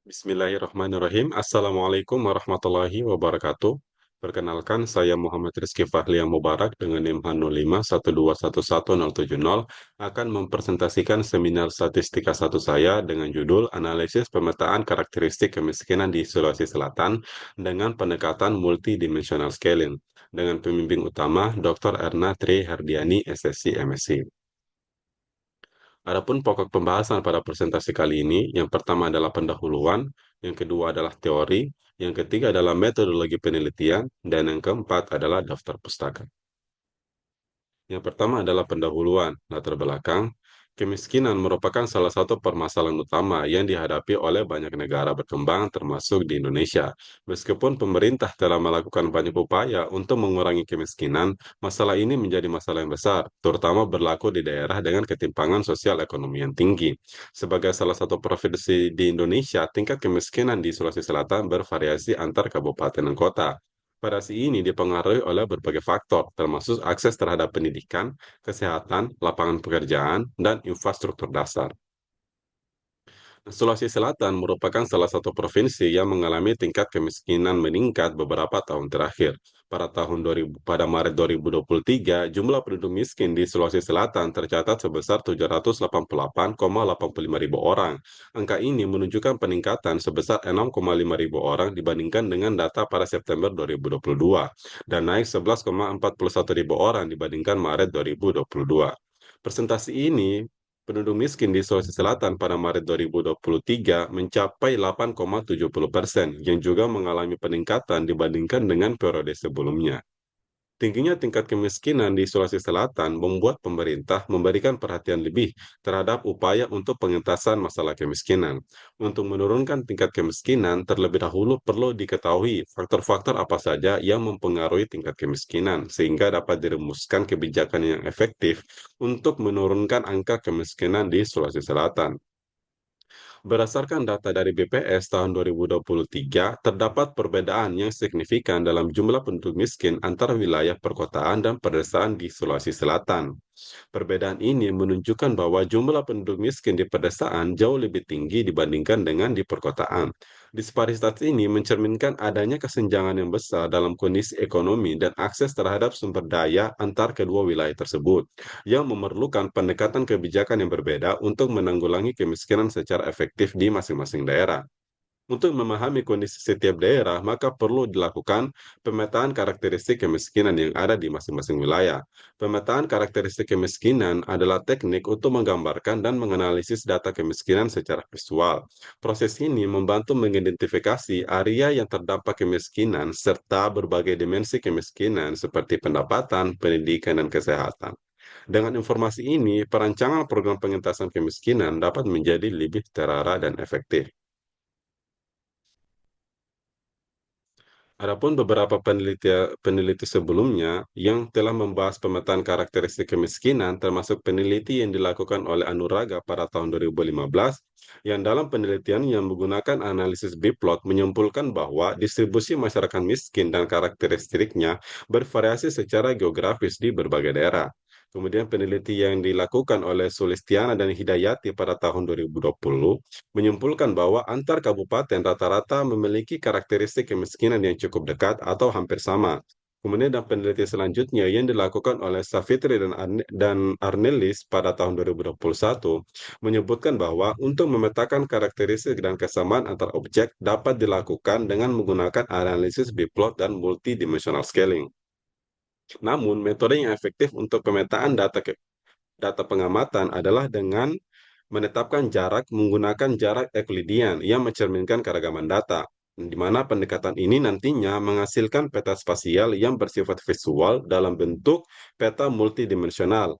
Bismillahirrahmanirrahim. Assalamualaikum warahmatullahi wabarakatuh. Perkenalkan, saya Muhammad Rizky Fahliang Mubarak dengan NIM 0512111070 akan mempresentasikan seminar statistika satu saya dengan judul Analisis Pemetaan Karakteristik Kemiskinan di Sulawesi Selatan dengan Pendekatan Multidimensional Scaling dengan pembimbing utama Dr. Erna Tri Herdiani, SSC, MSc. Adapun pokok pembahasan pada presentasi kali ini, yang pertama adalah pendahuluan, yang kedua adalah teori, yang ketiga adalah metodologi penelitian, dan yang keempat adalah daftar pustaka. Yang pertama adalah pendahuluan, latar belakang. Kemiskinan merupakan salah satu permasalahan utama yang dihadapi oleh banyak negara berkembang termasuk di Indonesia. Meskipun pemerintah telah melakukan banyak upaya untuk mengurangi kemiskinan, masalah ini menjadi masalah yang besar, terutama berlaku di daerah dengan ketimpangan sosial ekonomi yang tinggi. Sebagai salah satu provinsi di Indonesia, tingkat kemiskinan di Sulawesi Selatan bervariasi antar kabupaten dan kota. Variasi ini dipengaruhi oleh berbagai faktor, termasuk akses terhadap pendidikan, kesehatan, lapangan pekerjaan, dan infrastruktur dasar. Sulawesi Selatan merupakan salah satu provinsi yang mengalami tingkat kemiskinan meningkat beberapa tahun terakhir. Pada Maret 2023, jumlah penduduk miskin di Sulawesi Selatan tercatat sebesar 788,85 ribu orang. Angka ini menunjukkan peningkatan sebesar 6,5 ribu orang dibandingkan dengan data pada September 2022 dan naik 11,41 ribu orang dibandingkan Maret 2022. Presentasi ini penduduk miskin di Sulawesi Selatan pada Maret 2023 mencapai 8,70%, yang juga mengalami peningkatan dibandingkan dengan periode sebelumnya. Tingginya tingkat kemiskinan di Sulawesi Selatan membuat pemerintah memberikan perhatian lebih terhadap upaya untuk pengentasan masalah kemiskinan. Untuk menurunkan tingkat kemiskinan, terlebih dahulu perlu diketahui faktor-faktor apa saja yang mempengaruhi tingkat kemiskinan, sehingga dapat dirumuskan kebijakan yang efektif untuk menurunkan angka kemiskinan di Sulawesi Selatan. Berdasarkan data dari BPS tahun 2023, terdapat perbedaan yang signifikan dalam jumlah penduduk miskin antara wilayah perkotaan dan pedesaan di Sulawesi Selatan. Perbedaan ini menunjukkan bahwa jumlah penduduk miskin di pedesaan jauh lebih tinggi dibandingkan dengan di perkotaan. Disparitas ini mencerminkan adanya kesenjangan yang besar dalam kondisi ekonomi dan akses terhadap sumber daya antar kedua wilayah tersebut, yang memerlukan pendekatan kebijakan yang berbeda untuk menanggulangi kemiskinan secara efektif di masing-masing daerah. Untuk memahami kondisi setiap daerah, maka perlu dilakukan pemetaan karakteristik kemiskinan yang ada di masing-masing wilayah. Pemetaan karakteristik kemiskinan adalah teknik untuk menggambarkan dan menganalisis data kemiskinan secara visual. Proses ini membantu mengidentifikasi area yang terdampak kemiskinan serta berbagai dimensi kemiskinan seperti pendapatan, pendidikan, dan kesehatan. Dengan informasi ini, perancangan program pengentasan kemiskinan dapat menjadi lebih terarah dan efektif. Adapun beberapa peneliti sebelumnya yang telah membahas pemetaan karakteristik kemiskinan, termasuk peneliti yang dilakukan oleh Anuraga pada tahun 2015, yang dalam penelitian yang menggunakan analisis biplot menyimpulkan bahwa distribusi masyarakat miskin dan karakteristiknya bervariasi secara geografis di berbagai daerah. Kemudian peneliti yang dilakukan oleh Sulistiana dan Hidayati pada tahun 2020 menyimpulkan bahwa antar kabupaten rata-rata memiliki karakteristik kemiskinan yang cukup dekat atau hampir sama. Kemudian dan penelitian selanjutnya yang dilakukan oleh Savitri dan Arnelis pada tahun 2021 menyebutkan bahwa untuk memetakan karakteristik dan kesamaan antar objek dapat dilakukan dengan menggunakan analisis biplot dan multidimensional scaling. Namun, metode yang efektif untuk pemetaan data pengamatan adalah dengan menetapkan jarak menggunakan jarak Euclidean yang mencerminkan keragaman data, di mana pendekatan ini nantinya menghasilkan peta spasial yang bersifat visual dalam bentuk peta multidimensional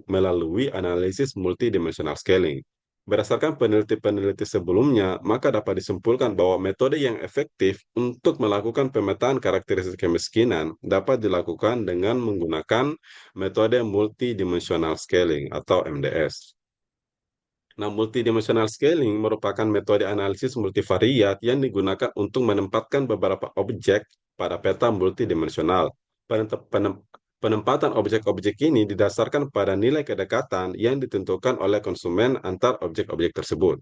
melalui analisis multidimensional scaling. Berdasarkan peneliti-peneliti sebelumnya, maka dapat disimpulkan bahwa metode yang efektif untuk melakukan pemetaan karakteristik kemiskinan dapat dilakukan dengan menggunakan metode multidimensional scaling atau MDS. Nah, multidimensional scaling merupakan metode analisis multivariat yang digunakan untuk menempatkan beberapa objek pada peta multidimensional. Penempatan objek-objek ini didasarkan pada nilai kedekatan yang ditentukan oleh konsumen antar objek-objek tersebut.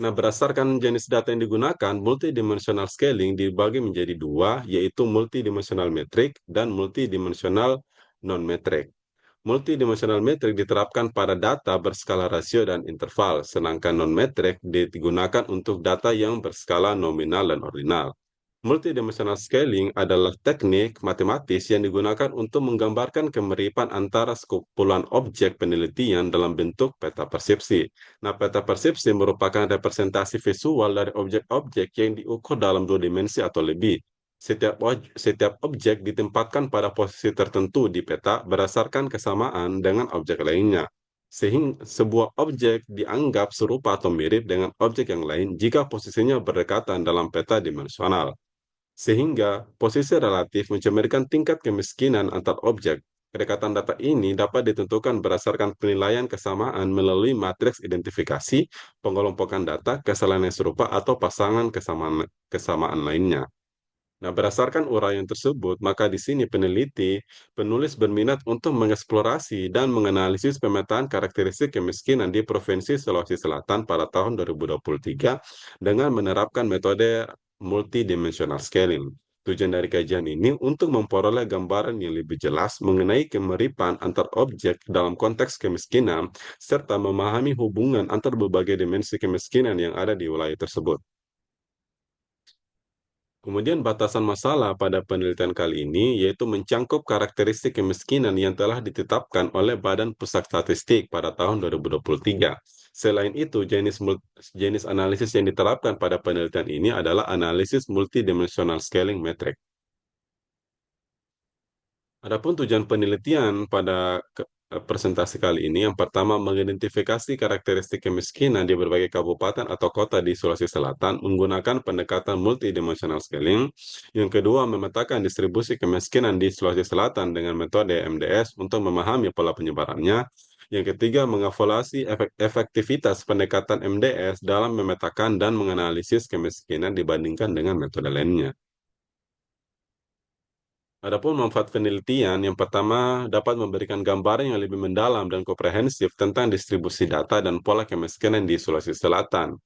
Nah, berdasarkan jenis data yang digunakan, multidimensional scaling dibagi menjadi dua, yaitu multidimensional metrik dan multidimensional non-metrik. Multidimensional metrik diterapkan pada data berskala rasio dan interval, sedangkan non-metrik digunakan untuk data yang berskala nominal dan ordinal. Multidimensional scaling adalah teknik matematis yang digunakan untuk menggambarkan kemiripan antara sekumpulan objek penelitian dalam bentuk peta persepsi. Nah, peta persepsi merupakan representasi visual dari objek-objek yang diukur dalam dua dimensi atau lebih. Setiap objek ditempatkan pada posisi tertentu di peta berdasarkan kesamaan dengan objek lainnya. Sehingga sebuah objek dianggap serupa atau mirip dengan objek yang lain jika posisinya berdekatan dalam peta dimensional. Sehingga posisi relatif mencerminkan tingkat kemiskinan antar objek. Kedekatan data ini dapat ditentukan berdasarkan penilaian kesamaan melalui matriks identifikasi, pengelompokan data, kesalahan yang serupa, atau pasangan kesamaan lainnya. Nah, berdasarkan uraian tersebut, maka di sini penulis berminat untuk mengeksplorasi dan menganalisis pemetaan karakteristik kemiskinan di Provinsi Sulawesi Selatan pada tahun 2023 dengan menerapkan metode multidimensional scaling. Tujuan dari kajian ini untuk memperoleh gambaran yang lebih jelas mengenai kemiripan antar objek dalam konteks kemiskinan, serta memahami hubungan antar berbagai dimensi kemiskinan yang ada di wilayah tersebut. Kemudian batasan masalah pada penelitian kali ini yaitu mencangkup karakteristik kemiskinan yang telah ditetapkan oleh Badan Pusat Statistik pada tahun 2023. Selain itu, jenis analisis yang diterapkan pada penelitian ini adalah analisis multidimensional scaling metric. Adapun tujuan penelitian pada presentasi kali ini, yang pertama mengidentifikasi karakteristik kemiskinan di berbagai kabupaten atau kota di Sulawesi Selatan menggunakan pendekatan multidimensional scaling. Yang kedua, memetakan distribusi kemiskinan di Sulawesi Selatan dengan metode MDS untuk memahami pola penyebarannya. Yang ketiga, mengevaluasi efektivitas pendekatan MDS dalam memetakan dan menganalisis kemiskinan dibandingkan dengan metode lainnya. Adapun manfaat penelitian, yang pertama dapat memberikan gambaran yang lebih mendalam dan komprehensif tentang distribusi data dan pola kemiskinan di Sulawesi Selatan.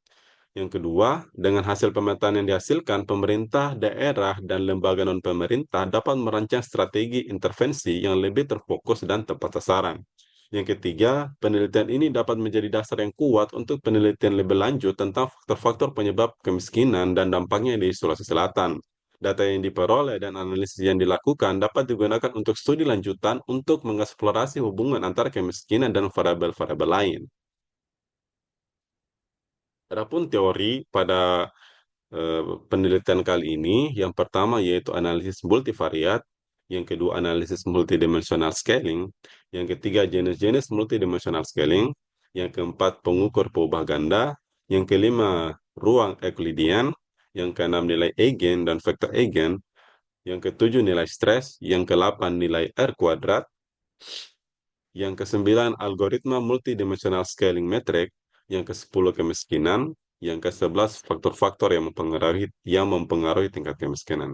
Yang kedua, dengan hasil pemetaan yang dihasilkan, pemerintah, daerah, dan lembaga non-pemerintah dapat merancang strategi intervensi yang lebih terfokus dan tepat sasaran. Yang ketiga, penelitian ini dapat menjadi dasar yang kuat untuk penelitian lebih lanjut tentang faktor-faktor penyebab kemiskinan dan dampaknya di Sulawesi Selatan. Data yang diperoleh dan analisis yang dilakukan dapat digunakan untuk studi lanjutan untuk mengeksplorasi hubungan antara kemiskinan dan variabel-variabel lain. Adapun teori pada penelitian kali ini, yang pertama yaitu analisis multivariat, yang kedua analisis multidimensional scaling, yang ketiga jenis-jenis multidimensional scaling, yang keempat pengukur peubah ganda, yang kelima ruang Euclidean, yang keenam nilai eigen dan vektor eigen, yang ketujuh nilai stres, yang kedelapan nilai R kuadrat, yang kesembilan algoritma multidimensional scaling metric, yang kesepuluh kemiskinan, yang ke-11 faktor-faktor yang mempengaruhi tingkat kemiskinan.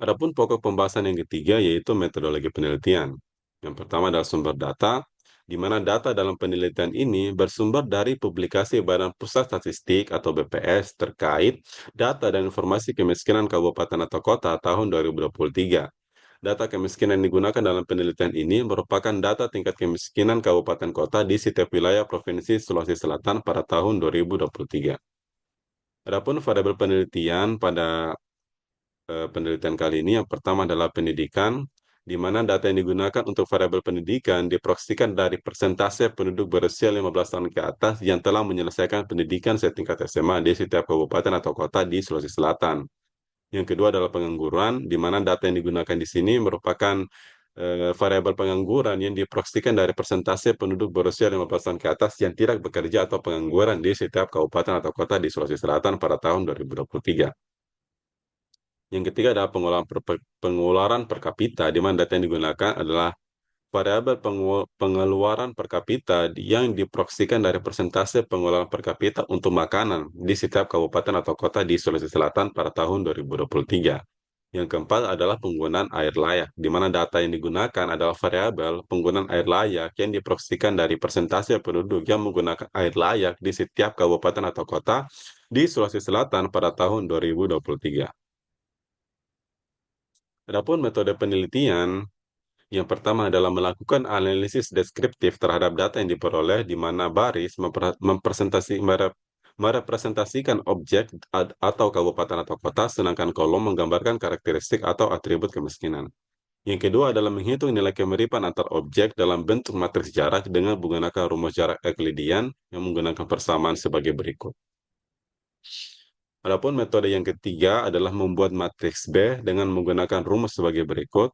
Adapun pokok pembahasan yang ketiga yaitu metodologi penelitian. Yang pertama adalah sumber data, di mana data dalam penelitian ini bersumber dari publikasi Badan Pusat Statistik atau BPS terkait data dan informasi kemiskinan kabupaten atau kota tahun 2023. Data kemiskinan yang digunakan dalam penelitian ini merupakan data tingkat kemiskinan kabupaten kota di setiap wilayah Provinsi Sulawesi Selatan pada tahun 2023. Adapun variabel penelitian pada penelitian kali ini, yang pertama adalah pendidikan, di mana data yang digunakan untuk variabel pendidikan diproyeksikan dari persentase penduduk berusia 15 tahun ke atas yang telah menyelesaikan pendidikan setingkat SMA di setiap kabupaten atau kota di Sulawesi Selatan. Yang kedua adalah pengangguran, di mana data yang digunakan di sini merupakan variabel pengangguran yang diproyeksikan dari persentase penduduk berusia 15 tahun ke atas yang tidak bekerja atau pengangguran di setiap kabupaten atau kota di Sulawesi Selatan pada tahun 2023. Yang ketiga adalah pengeluaran per kapita, di mana data yang digunakan adalah variabel pengeluaran per kapita yang diproyeksikan dari persentase pengeluaran per kapita untuk makanan di setiap kabupaten atau kota di Sulawesi Selatan pada tahun 2023. Yang keempat adalah penggunaan air layak, di mana data yang digunakan adalah variabel penggunaan air layak yang diproyeksikan dari persentase penduduk yang menggunakan air layak di setiap kabupaten atau kota di Sulawesi Selatan pada tahun 2023. Adapun metode penelitian, yang pertama adalah melakukan analisis deskriptif terhadap data yang diperoleh di mana baris merepresentasikan objek atau kabupaten atau kota, sedangkan kolom menggambarkan karakteristik atau atribut kemiskinan. Yang kedua adalah menghitung nilai kemiripan antar objek dalam bentuk matriks jarak dengan menggunakan rumus jarak Euclidean yang menggunakan persamaan sebagai berikut. Adapun metode yang ketiga adalah membuat matriks B dengan menggunakan rumus sebagai berikut.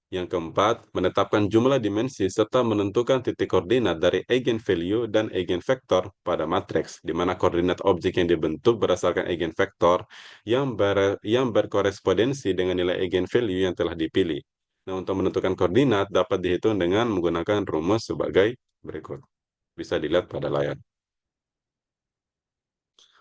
Yang keempat, menetapkan jumlah dimensi serta menentukan titik koordinat dari eigenvalue dan eigenvektor pada matriks, di mana koordinat objek yang dibentuk berdasarkan eigenvektor yang berkorespondensi dengan nilai eigenvalue yang telah dipilih. Nah, untuk menentukan koordinat dapat dihitung dengan menggunakan rumus sebagai berikut. Bisa dilihat pada layar.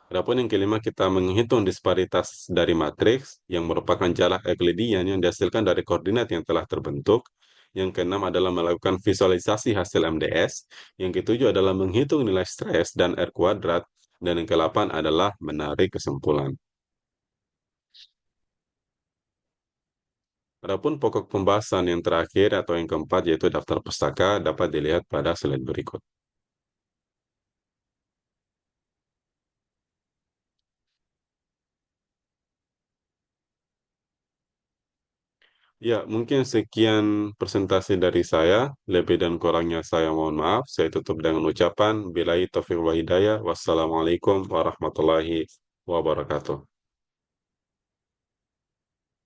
Adapun yang kelima, kita menghitung disparitas dari matriks yang merupakan jarak Euclidean yang dihasilkan dari koordinat yang telah terbentuk. Yang keenam adalah melakukan visualisasi hasil MDS. Yang ketujuh adalah menghitung nilai stres dan R kuadrat. Dan yang kedelapan adalah menarik kesimpulan. Adapun pokok pembahasan yang terakhir atau yang keempat yaitu daftar pustaka dapat dilihat pada slide berikut. Ya, mungkin sekian presentasi dari saya. Lebih dan kurangnya saya mohon maaf. Saya tutup dengan ucapan billahi taufiq wal hidayah. Wassalamualaikum warahmatullahi wabarakatuh.